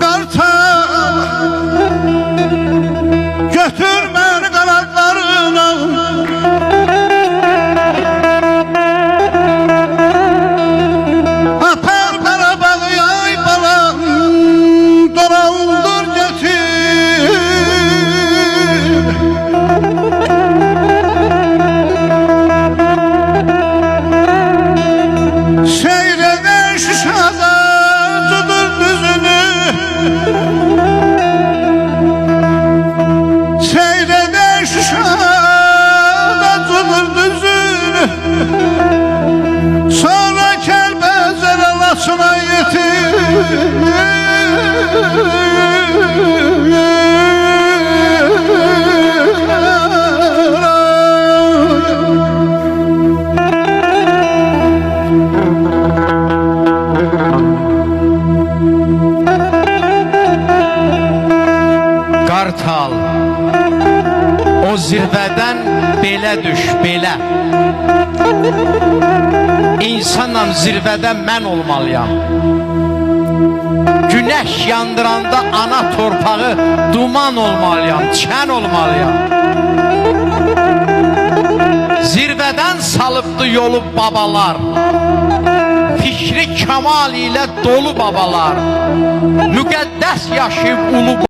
Qartal, götür məni qanadlarına, apar Qarabağı ay balam, dolandır getir. Seyreden Şuşada tutur düzünü, seyreden Şuşada tutur düzünü, sonra Kəlbəzər Alasına Qartal, o zirvədən belə düş, belə. İnsanla zirvədə mən olmalıyam. Günəş yandıranda ana torpağı duman olmalıyam, çən olmalıyam. Zirvədən salıbdı yolu babalar, fikri kemal ilə dolu babalar, müqəddəs yaşayıb ulu